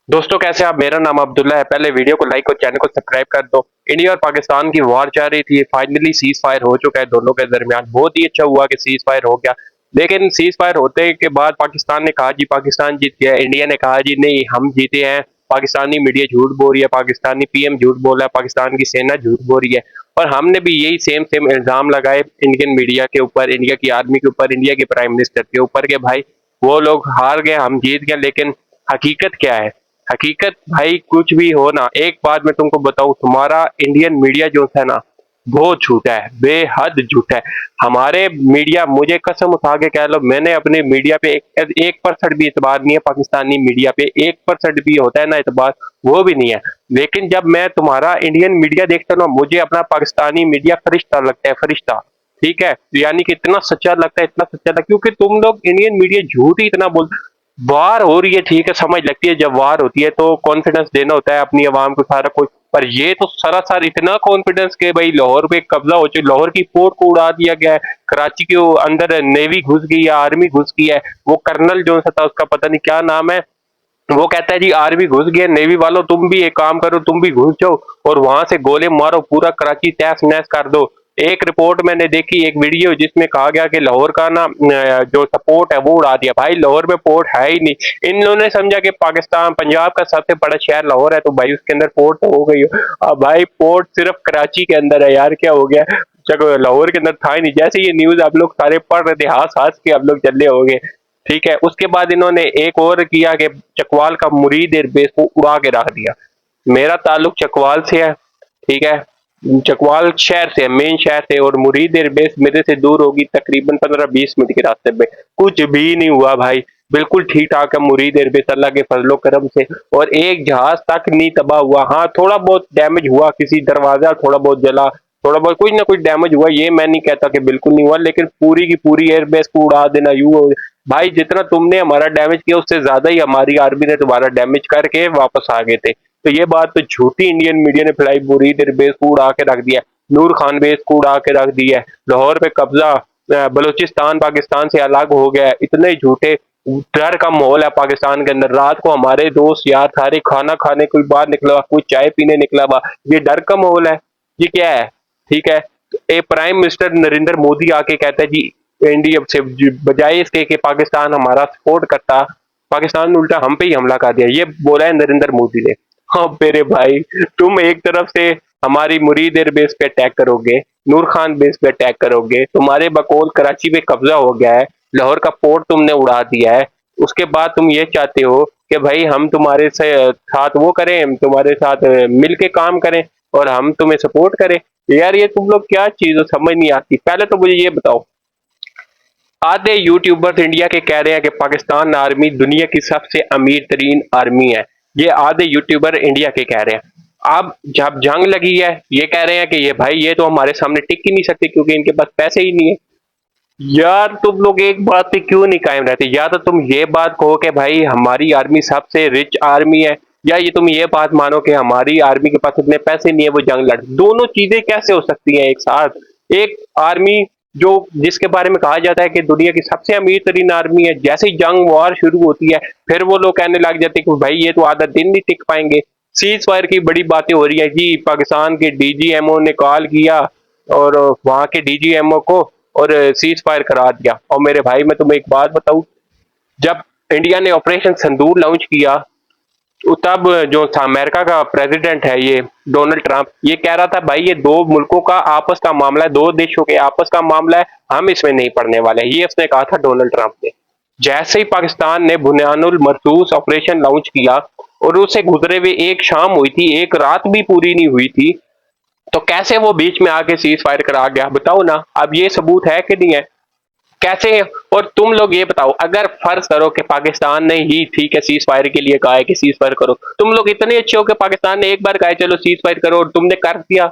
दोस्तों कैसे आप? मेरा नाम अब्दुल्ला है। पहले वीडियो को लाइक और चैनल को सब्सक्राइब कर दो। इंडिया और पाकिस्तान की वॉर चल रही थी, फाइनली सीज फायर हो चुका है दोनों के दरमियान। बहुत ही अच्छा हुआ कि सीज फायर हो गया। लेकिन सीज फायर होते के बाद पाकिस्तान ने कहा जी पाकिस्तान जीत गया, इंडिया ने कहा जी नहीं हम जीते हैं। पाकिस्तानी मीडिया झूठ बोल रही है, पाकिस्तानी पीएम झूठ बोल रहा है, पाकिस्तान की सेना झूठ बोल रही है। और हमने भी यही सेम सेम इल्जाम लगाए इंडियन मीडिया के ऊपर, इंडिया की आर्मी के ऊपर, इंडिया के प्राइम मिनिस्टर के ऊपर के भाई वो लोग हार गए, हम जीत गए। लेकिन हकीकत क्या है? हकीकत भाई कुछ भी हो ना, एक बात मैं तुमको बताऊं, तुम्हारा इंडियन मीडिया जो है ना बहुत झूठा है, बेहद झूठा है। हमारे मीडिया, मुझे कसम उठा के कह लो, मैंने अपने मीडिया पे 1% भी इतबार नहीं है। पाकिस्तानी मीडिया पे 1% भी होता है ना इतबार, वो भी नहीं है। लेकिन जब मैं तुम्हारा इंडियन मीडिया देखता हूँ ना, मुझे अपना पाकिस्तानी मीडिया फरिश्ता लगता है, फरिश्ता। ठीक है, यानी कि इतना सच्चा लगता है, इतना सच्चा लगता है, क्योंकि तुम लोग इंडियन मीडिया झूठ ही इतना बोल। वार हो रही है, ठीक है, समझ लगती है, जब वार होती है तो कॉन्फिडेंस देना होता है अपनी आवाम को सारा कुछ। पर ये तो सरासर इतना कॉन्फिडेंस के भाई लाहौर पे कब्जा हो चुका, लाहौर की पोर्ट को उड़ा दिया गया है, कराची के अंदर नेवी घुस गई है, आर्मी घुस गई है। वो कर्नल जो सा था, उसका पता नहीं क्या नाम है, वो कहता है जी आर्मी घुस गया, नेवी वालों तुम भी एक काम करो, तुम भी घुस जाओ और वहां से गोले मारो, पूरा कराची तहस नहस कर दो। एक रिपोर्ट मैंने देखी, एक वीडियो जिसमें कहा गया कि लाहौर का ना जो सपोर्ट है वो उड़ा दिया। भाई लाहौर में पोर्ट है ही नहीं। इन लोगों ने समझा कि पाकिस्तान, पंजाब का सबसे बड़ा शहर लाहौर है, तो भाई उसके अंदर पोर्ट तो हो गई हो। अब भाई पोर्ट सिर्फ कराची के अंदर है यार, क्या हो गया? जब लाहौर के अंदर था ही नहीं। जैसे ये न्यूज आप लोग सारे पढ़ रहे थे, हंस हंस के आप लोग चले हो गए। ठीक है, उसके बाद इन्होंने एक और किया कि चकवाल का मुरीद एयरबेस को उड़ा के रख दिया। मेरा ताल्लुक चकवाल से है, ठीक है, चकवाल शहर से, मेन शहर से, और मुरीद एयरबेस मेरे से दूर होगी तकरीबन 15-20 मिनट के रास्ते पे। कुछ भी नहीं हुआ भाई, बिल्कुल ठीक ठाक है मुरीद एयरबेस अल्लाह के फजलो करम से। और एक जहाज तक नहीं तबाह हुआ। हाँ, थोड़ा बहुत डैमेज हुआ, किसी दरवाजा थोड़ा बहुत जला, थोड़ा बहुत कुछ ना कुछ डैमेज हुआ, ये मैं नहीं कहता कि बिल्कुल नहीं हुआ, लेकिन पूरी की पूरी एयरबेस को उड़ा देना यूं भाई, जितना तुमने हमारा डैमेज किया उससे ज्यादा ही हमारी आर्मी ने तुम्हारा डैमेज करके वापस आ गए थे। तो ये बात तो झूठी इंडियन मीडिया ने फैलाई, बुरी देर बेस को उड़ा के रख दिया, नूर खान बेस को उड़ा के रख दिया है, लाहौर पे कब्जा, बलूचिस्तान पाकिस्तान से अलग हो गया है। इतने झूठे। डर का माहौल है पाकिस्तान के अंदर। रात को हमारे दोस्त यार सारे खाना खाने, कोई बाहर निकला हुआ, कोई चाय पीने निकला हुआ, ये डर का माहौल है? ये क्या है? ठीक है, एक प्राइम मिनिस्टर नरेंद्र मोदी आके कहता है जी इंडिया से, बजाय इसके कि पाकिस्तान हमारा सपोर्ट करता, पाकिस्तान ने उल्टा हम पे ही हमला कर दिया, ये बोला है नरेंद्र मोदी ने। हाँ मेरे भाई, तुम एक तरफ से हमारी मुरीद एयर बेस पे अटैक करोगे, नूर खान बेस पे अटैक करोगे, तुम्हारे बकौल कराची पे कब्जा हो गया है, लाहौर का पोर्ट तुमने उड़ा दिया है। उसके बाद तुम ये चाहते हो कि भाई हम तुम्हारे साथ वो करें, हम तुम्हारे साथ मिल के काम करें और हम तुम्हें सपोर्ट करें। यार ये तुम लोग क्या चीज समझ नहीं आती। पहले तो मुझे ये बताओ, आधे यूट्यूबर्स इंडिया के कह रहे हैं कि पाकिस्तान आर्मी दुनिया की सबसे अमीर तरीन आर्मी है। ये आधे यूट्यूबर इंडिया के कह रहे हैं। अब जब जंग लगी है, ये कह रहे हैं कि ये भाई ये तो हमारे सामने टिक ही नहीं सकते क्योंकि इनके पास पैसे ही नहीं है। यार तुम लोग एक बात पे क्यों नहीं कायम रहते? या तो तुम ये बात कहो कि भाई हमारी आर्मी सबसे रिच आर्मी है, या ये तुम ये बात मानो कि हमारी आर्मी के पास इतने पैसे नहीं है वो जंग लड़। दोनों चीजें कैसे हो सकती हैं एक साथ? एक आर्मी जो, जिसके बारे में कहा जाता है कि दुनिया की सबसे अमीर तरीन आर्मी है, जैसे ही जंग वॉर शुरू होती है फिर वो लोग कहने लग जाते हैं कि भाई ये तो आधा दिन नहीं टिक पाएंगे। सीज फायर की बड़ी बातें हो रही है जी, पाकिस्तान के डीजीएमओ ने कॉल किया और वहां के डीजीएमओ को, और सीज फायर करा दिया। और मेरे भाई मैं तुम्हें एक बात बताऊं, जब इंडिया ने ऑपरेशन संदूर लॉन्च किया तो तब जो था अमेरिका का प्रेसिडेंट है ये डोनाल्ड ट्रंप, ये कह रहा था भाई ये दो मुल्कों का आपस का मामला है, दो देशों के आपस का मामला है, हम इसमें नहीं पड़ने वाले, ये उसने कहा था डोनाल्ड ट्रंप ने। जैसे ही पाकिस्तान ने बुनियानुल मरसूस ऑपरेशन लॉन्च किया और उससे गुजरे हुए एक शाम हुई थी, एक रात भी पूरी नहीं हुई थी, तो कैसे वो बीच में आके सीज फायर करा गया? बताओ ना, अब ये सबूत है कि नहीं है? कैसे? और तुम लोग ये बताओ, अगर फर्ज करो कि पाकिस्तान ने ही ठीक है सीज फायर के लिए कहा है कि सीज फायर करो, तुम लोग इतने अच्छे हो कि पाकिस्तान ने एक बार कहा चलो सीज फायर करो और तुमने कर दिया?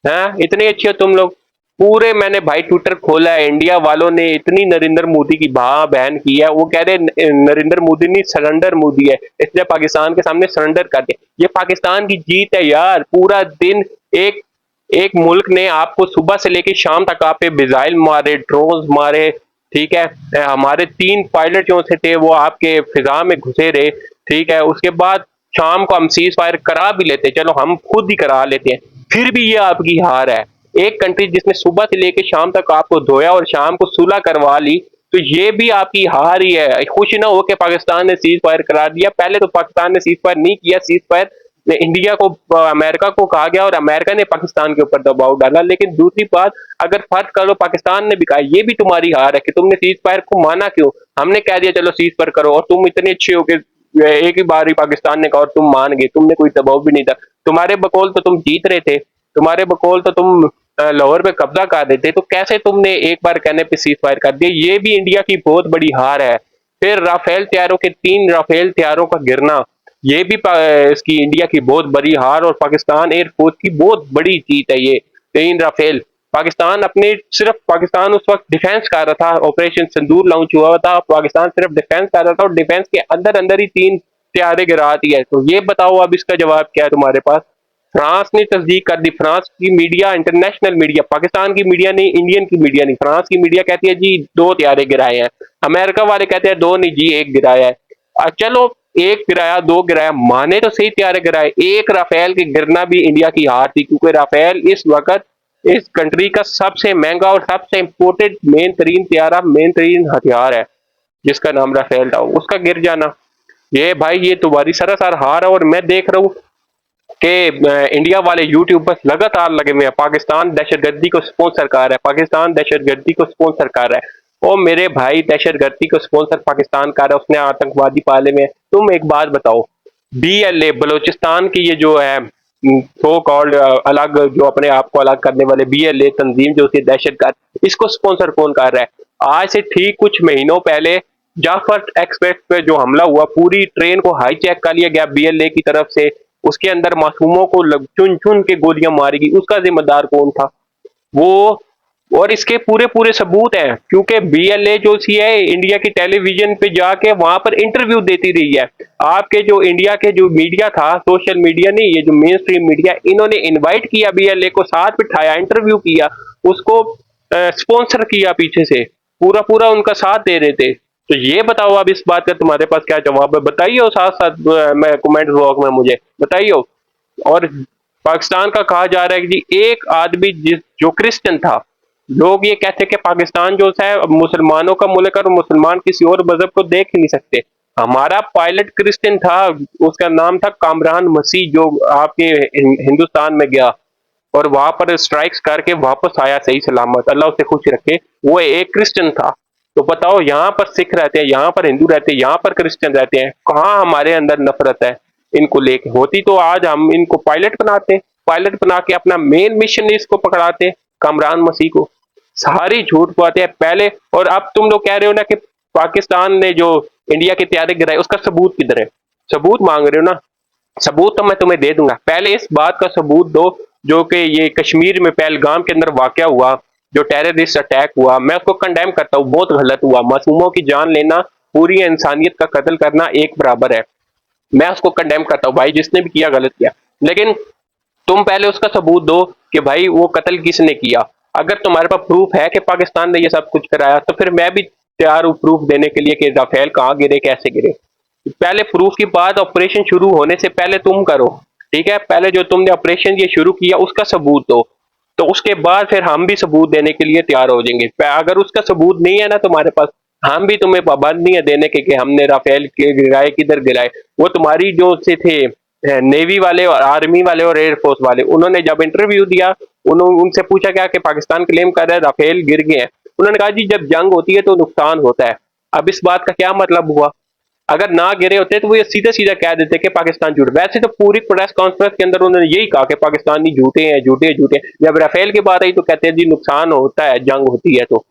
हैं, इतने अच्छे हो तुम लोग? पूरे मैंने भाई ट्विटर खोला है, इंडिया वालों ने इतनी नरेंद्र मोदी की भा बहन की है, वो कह रहे नरेंद्र मोदी नहीं सरेंडर मोदी है, इसलिए पाकिस्तान के सामने सरेंडर कर दिया। ये पाकिस्तान की जीत है यार। पूरा दिन एक एक मुल्क ने आपको सुबह से लेकर शाम तक आप पे मिसाइल मारे, ड्रोन मारे, ठीक है, हमारे 3 पायलट जो से थे वो आपके फिजा में घुसे रहे, ठीक है, उसके बाद शाम को हम सीज फायर करा भी लेते, चलो हम खुद ही करा लेते हैं, फिर भी ये आपकी हार है। एक कंट्री जिसने सुबह से लेकर शाम तक आपको धोया और शाम को सुलह करवा ली, तो ये भी आपकी हार ही है। खुश ना हो कि पाकिस्तान ने सीज फायर करा दिया, पहले तो पाकिस्तान ने सीज फायर नहीं किया, सीज फायर इंडिया को अमेरिका को कहा गया और अमेरिका ने पाकिस्तान के ऊपर दबाव डाला। लेकिन दूसरी बात, अगर फर्ज करो पाकिस्तान ने भी कहा, ये भी तुम्हारी हार है कि तुमने सीज फायर को माना क्यों। हमने कह दिया चलो सीज फायर करो और तुम इतने अच्छे हो कि एक ही बार ही पाकिस्तान ने कहा और तुम मान गए, तुमने कोई दबाव भी नहीं था। तुम्हारे बकौल तो तुम जीत रहे थे, तुम्हारे बकौल तो तुम लाहौर पे कब्जा कर देते, तो कैसे तुमने एक बार कहने पे सीज फायर कर दिया। ये भी इंडिया की बहुत बड़ी हार है। फिर राफेल तैयारों के 3 राफेल तैयारों का गिरना, ये भी इसकी इंडिया की बहुत बड़ी हार और पाकिस्तान एयरफोर्स की बहुत बड़ी जीत है। ये 3 राफेल पाकिस्तान अपने सिर्फ पाकिस्तान उस वक्त डिफेंस कर रहा था, ऑपरेशन सिंदूर लॉन्च हुआ था, पाकिस्तान सिर्फ डिफेंस कर रहा था और डिफेंस के अंदर अंदर ही 3 तैयारे गिरा दिए। तो ये बताओ अब इसका जवाब क्या है तुम्हारे पास। फ्रांस ने तस्दीक कर दी, फ्रांस की मीडिया, इंटरनेशनल मीडिया, पाकिस्तान की मीडिया नहीं, इंडियन की मीडिया नहीं, फ्रांस की मीडिया कहती है जी 2 तैयारे गिराए हैं, अमेरिका वाले कहते हैं 2 नहीं जी 1 गिराया है। चलो 1 गिराया 2 गिराया, माने तो सही तैयारे गिराए। 1 राफेल के गिरना भी इंडिया की हार थी, क्योंकि राफेल इस वक्त इस कंट्री का सबसे महंगा और सबसे इंपोर्टेड मेन तरीन तैयारा, मेन तरीन हथियार है, जिसका नाम राफेल था, उसका गिर जाना, ये भाई ये तुम्हारी सरासर हार है। और मैं देख रहा हूँ कि इंडिया वाले यूट्यूबर्स लगातार लगे हुए हैं, पाकिस्तान दहशतगर्दी को स्पॉन्सर कर रहा है, पाकिस्तान दहशतगर्दी को स्पॉन्सर कर रहा है। ओ मेरे भाई, दहशतगर्दी को स्पॉन्सर पाकिस्तान कर रहा है, उसने आतंकवादी पाले में। तुम एक बात बताओ, बीएलए बलोचिस्तान की ये जो है सो कॉल्ड अलग, जो अपने आप को अलग करने वाले बीएलए तंजीम जो होती है दहशतगर्द, इसको स्पॉन्सर कौन कर रहा है। आज से ठीक कुछ महीनों पहले जाफर एक्सप्रेस पे जो हमला हुआ, पूरी ट्रेन को हाईजैक कर लिया गया बीएलए की तरफ से, उसके अंदर मासूमों को चुन चुन के गोलियां मारी गई, उसका जिम्मेदार कौन था वो। और इसके पूरे पूरे सबूत हैं, क्योंकि बीएलए जो सी है इंडिया की टेलीविजन पे जाके वहां पर इंटरव्यू देती रही है। आपके जो इंडिया के जो मीडिया था, सोशल मीडिया नहीं, ये जो मेन स्ट्रीम मीडिया, इन्होंने इनवाइट किया बीएलए को, साथ बिठाया, इंटरव्यू किया, उसको स्पॉन्सर किया पीछे से, पूरा पूरा उनका साथ दे रहे थे। तो ये बताओ अब इस बात का तुम्हारे पास क्या जवाब है, बताइए। और साथ साथ मैं कमेंट बॉक्स में मुझे बताइए। और पाकिस्तान का कहा जा रहा है कि जी एक आदमी जो क्रिश्चियन था, लोग ये कहते हैं कि पाकिस्तान जो है मुसलमानों का मुल्क है और मुसलमान किसी और मजहब को देख ही नहीं सकते। हमारा पायलट क्रिश्चियन था, उसका नाम था कामरान मसीह, जो आपके हिंदुस्तान में गया और वहां पर स्ट्राइक्स करके वापस आया सही सलामत, अल्लाह उसे खुश रखे। वो एक क्रिश्चियन था। तो बताओ, यहाँ पर सिख रहते हैं, यहाँ पर हिंदू रहते हैं, यहाँ पर क्रिश्चियन रहते हैं, कहाँ हमारे अंदर नफरत है इनको लेके। होती तो आज हम इनको पायलट बनाते, पायलट बना के अपना मेन मिशन इसको पकड़ाते, कामरान मसीह को। सारी झूठ बातें हैं पहले। और अब तुम लोग कह रहे हो ना कि पाकिस्तान ने जो इंडिया के तैयारे गिराए, उसका सबूत किधर है। सबूत मांग रहे हो ना, सबूत तो मैं तुम्हें दे दूंगा। पहले इस बात का सबूत दो जो कि ये कश्मीर में पहलगाम के अंदर वाकया हुआ, जो टेररिस्ट अटैक हुआ, मैं उसको कंडेम करता हूँ, बहुत गलत हुआ। मासूमों की जान लेना, पूरी इंसानियत का कत्ल करना एक बराबर है। मैं उसको कंडेम करता हूँ भाई, जिसने भी किया गलत किया। लेकिन तुम पहले उसका सबूत दो कि भाई वो कत्ल किसने किया। अगर तुम्हारे पास प्रूफ है कि पाकिस्तान ने ये सब कुछ कराया, तो फिर मैं भी तैयार हूँ प्रूफ देने के लिए कि राफेल कहाँ गिरे, कैसे गिरे। पहले प्रूफ की बात ऑपरेशन शुरू होने से पहले तुम करो, ठीक है। पहले जो तुमने ऑपरेशन ये शुरू किया उसका सबूत दो, तो उसके बाद फिर हम भी सबूत देने के लिए तैयार हो जाएंगे। अगर उसका सबूत नहीं है ना तुम्हारे पास, हम भी तुम्हें पाबंद नहीं है देने के कि हमने राफेल के गिराए, किधर गिराए। वो तुम्हारी जो से थे नेवी वाले और आर्मी वाले और एयरफोर्स वाले, उन्होंने जब इंटरव्यू दिया, उन्होंने उनसे पूछा क्या कि पाकिस्तान क्लेम कर रहा है राफेल गिर गए हैं। उन्होंने कहा जी जब जंग होती है तो नुकसान होता है। अब इस बात का क्या मतलब हुआ, अगर ना गिरे होते तो वो ये सीधा सीधा कह देते कि पाकिस्तान झूठ। वैसे तो पूरी प्रेस कॉन्फ्रेंस के अंदर उन्होंने यही कहा कि पाकिस्तानी झूठे हैं, झूठे झूठे। जब राफेल की बात आई तो कहते हैं जी नुकसान होता है जंग होती है। तो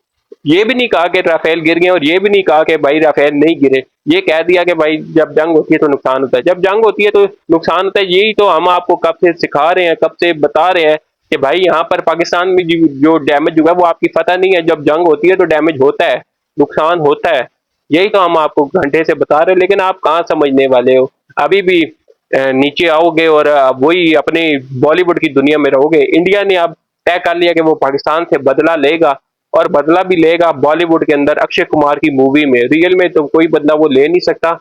ये भी नहीं कहा कि राफेल गिर गए और ये भी नहीं कहा कि भाई राफेल नहीं गिरे। ये कह दिया कि भाई जब जंग होती है तो नुकसान होता है, जब जंग होती है तो नुकसान होता है। यही तो हम आपको कब से सिखा रहे हैं, कब से बता रहे हैं कि भाई यहाँ पर पाकिस्तान में जो डैमेज हुआ है वो आपकी पता नहीं है। जब जंग होती है तो डैमेज होता है, नुकसान होता है। यही तो हम आपको घंटे से बता रहे हैं, लेकिन आप कहाँ समझने वाले हो। अभी भी नीचे आओगे और वही अपने बॉलीवुड की दुनिया में रहोगे। इंडिया ने अब तय कर लिया कि वो पाकिस्तान से बदला लेगा और बदला भी लेगा बॉलीवुड के अंदर अक्षय कुमार की मूवी में। रियल में तो कोई बदला वो ले नहीं सकता।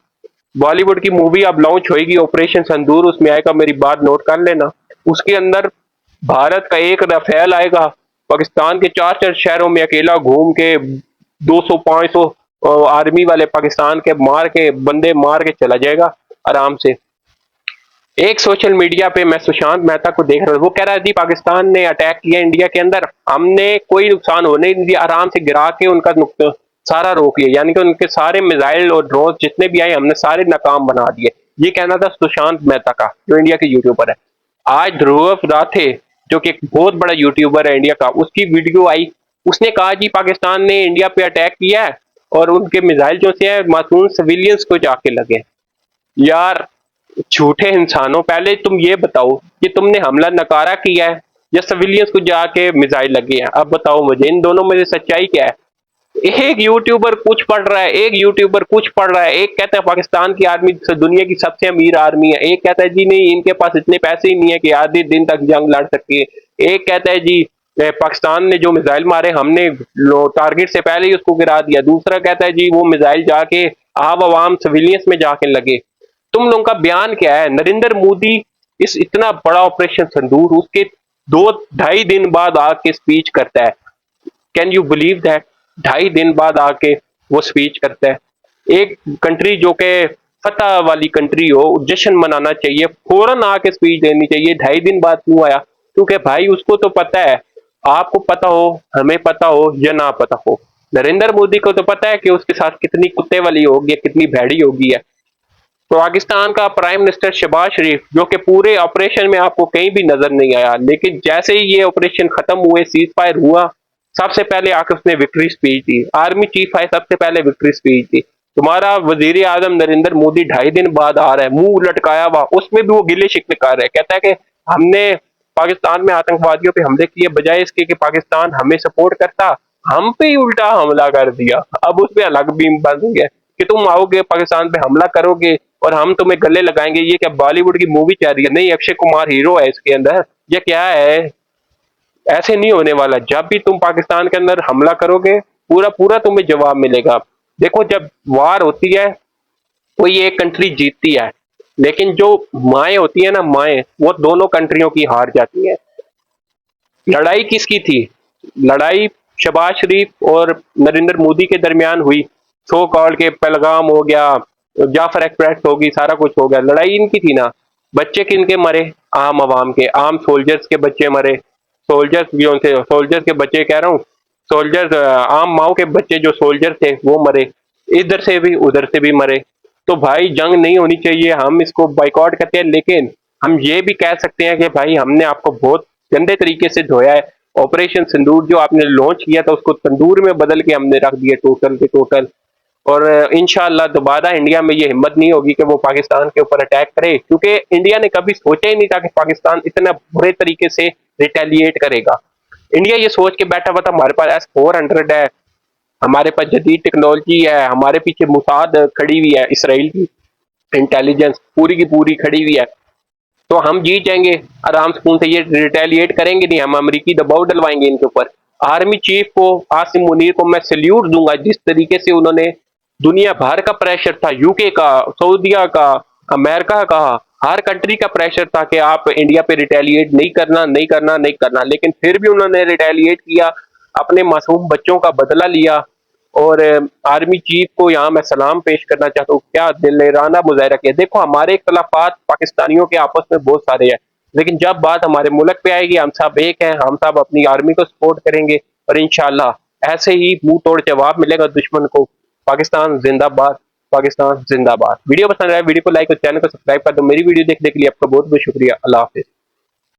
बॉलीवुड की मूवी अब लॉन्च होगी ऑपरेशन सिंदूर, उसमें आएगा, मेरी बात नोट कर लेना। उसके अंदर भारत का एक राफेल आएगा, पाकिस्तान के चार चार शहरों में अकेला घूम के 200-500 आर्मी वाले पाकिस्तान के मार के, बंदे मार के चला जाएगा आराम से। एक सोशल मीडिया पे मैं सुशांत मेहता को देख रहा था, वो कह रहा है जी पाकिस्तान ने अटैक किया इंडिया के अंदर, हमने कोई नुकसान होने नहीं दिया, आराम से गिरा के उनका सारा रोक लिया, यानी कि उनके सारे मिसाइल और ड्रोन जितने भी आए हमने सारे नाकाम बना दिए। ये कहना था सुशांत मेहता का, जो इंडिया के यूट्यूबर है। आज ध्रुव राठे, जो कि एक बहुत बड़ा यूट्यूबर है इंडिया का, उसकी वीडियो आई, उसने कहा जी पाकिस्तान ने इंडिया पे अटैक किया है और उनके मिसाइल जो से है मासूम सिविलियंस को जाके लगे। यार झूठे इंसानों, पहले तुम ये बताओ कि तुमने हमला नकारा किया है या सिविलियंस को जाके मिसाइल लगे हैं। अब बताओ मुझे इन दोनों में से सच्चाई क्या है। एक यूट्यूबर कुछ पढ़ रहा है, एक यूट्यूबर कुछ पढ़ रहा है, एक कहता है पाकिस्तान की आर्मी दुनिया की सबसे अमीर आर्मी है, एक कहता है जी नहीं इनके पास इतने पैसे ही नहीं है कि आधे दिन तक जंग लड़ सके, एक कहता है जी पाकिस्तान ने जो मिसाइल मारे हमने टारगेट से पहले ही उसको गिरा दिया, दूसरा कहता है जी वो मिसाइल जाके आवाम सिविलियंस में जाके लगे। तुम लोगों का बयान क्या है? नरेंद्र मोदी इस इतना बड़ा ऑपरेशन सिंदूर उसके 2-2.5 दिन बाद आके स्पीच करता है। Can you believe that? 2.5 दिन बाद आके वो स्पीच करता है। एक कंट्री जो कि फतह वाली कंट्री हो, जश्न मनाना चाहिए, फौरन आके स्पीच देनी चाहिए। 2.5 दिन बाद क्यों आया? क्योंकि भाई उसको तो पता है, आपको पता हो, हमें पता हो या ना पता हो, नरेंद्र मोदी को तो पता है कि उसके साथ कितनी कुत्ते वाली होगी, कितनी भैड़ी होगी है। तो पाकिस्तान का प्राइम मिनिस्टर शहबाज शरीफ, जो कि पूरे ऑपरेशन में आपको कहीं भी नजर नहीं आया, लेकिन जैसे ही ये ऑपरेशन खत्म हुए, सीज फायर हुआ, सबसे पहले आकर उसने विक्ट्री स्पीच दी। आर्मी चीफ आए, सबसे पहले विक्ट्री स्पीच दी। तुम्हारा वजीर आजम नरेंद्र मोदी 2.5 दिन बाद आ रहा है, मुंह लटकाया हुआ, उसमें भी वो गिले शिकवे कर रहा है, कहता है कि हमने पाकिस्तान में आतंकवादियों पे हमले किए, बजाय इसके कि पाकिस्तान हमें सपोर्ट करता, हम पे ही उल्टा हमला कर दिया। अब उस पर अलग बीम बन गया कि तुम आओगे पाकिस्तान पे हमला करोगे और हम तुम्हें गले लगाएंगे। ये क्या बॉलीवुड की मूवी चल रही है? नहीं, अक्षय कुमार हीरो है इसके अंदर, ये क्या है? ऐसे नहीं होने वाला। जब भी तुम पाकिस्तान के अंदर हमला करोगे, पूरा पूरा तुम्हें जवाब मिलेगा। देखो, जब वार होती है कोई एक कंट्री जीतती है, लेकिन जो माएँ होती है ना, माएँ, वो दोनों कंट्रियों की हार जाती है। लड़ाई किसकी थी? लड़ाई शहबाज शरीफ और नरेंद्र मोदी के दरमियान हुई। सो कॉल्ड के पहलगाम हो गया, जाफर एक्सप्रेस होगी, सारा कुछ हो गया, लड़ाई इनकी थी ना। बच्चे किनके मरे? आम आवाम के, आम सोल्जर्स के बच्चे मरे। सोल्जर्स जो थे, सोल्जर्स के बच्चे कह रहा हूँ, सोल्जर्स, आम माओ के बच्चे जो सोल्जर थे वो मरे, इधर से भी उधर से भी मरे। तो भाई जंग नहीं होनी चाहिए, हम इसको बाइकआउट करते हैं, लेकिन हम ये भी कह सकते हैं कि भाई हमने आपको बहुत गंदे तरीके से धोया है। ऑपरेशन सिंदूर जो आपने लॉन्च किया था उसको तंदूर में बदल के हमने रख दिया टोटल के टोटल। और इंशाल्लाह दोबारा इंडिया में ये हिम्मत नहीं होगी कि वो पाकिस्तान के ऊपर अटैक करे, क्योंकि इंडिया ने कभी सोचा ही नहीं था कि पाकिस्तान इतना बुरे तरीके से रिटेलिएट करेगा। इंडिया ये सोच के बैठा हुआ था हमारे पास S-400 है, हमारे पास जदीद टेक्नोलॉजी है, हमारे पीछे मुसाद खड़ी हुई है, इसराइल की इंटेलिजेंस पूरी की पूरी खड़ी हुई है, तो हम जीत जाएंगे आराम सुकून से। ये रिटेलिएट करेंगे नहीं, हम अमेरिकी दबाव डलवाएंगे इनके ऊपर। आर्मी चीफ को, आसिम मुनीर को मैं सल्यूट दूंगा, जिस तरीके से उन्होंने दुनिया भर का प्रेशर था, यूके का, सऊदिया का, अमेरिका का, हर कंट्री का प्रेशर था कि आप इंडिया पे रिटेलिएट नहीं करना, नहीं करना, नहीं करना, लेकिन फिर भी उन्होंने रिटेलिएट किया, अपने मासूम बच्चों का बदला लिया। और आर्मी चीफ को यहाँ मैं सलाम पेश करना चाहता हूँ, क्या दिलेराना मुजाहरा किया। देखो, हमारे इख्तलाफात पाकिस्तानियों के आपस में बहुत सारे हैं, लेकिन जब बात हमारे मुल्क पे आएगी हम सब एक हैं, हम सब अपनी आर्मी को सपोर्ट करेंगे और इंशाल्लाह ऐसे ही मुंह तोड़ जवाब मिलेगा दुश्मन को। पाकिस्तान जिंदाबाद, पाकिस्तान जिंदाबाद। वीडियो पसंद आया वीडियो को लाइक और चैनल को सब्सक्राइब कर दो। मेरी वीडियो देखने के लिए आपका बहुत बहुत शुक्रिया। अल्लाह हाफिज।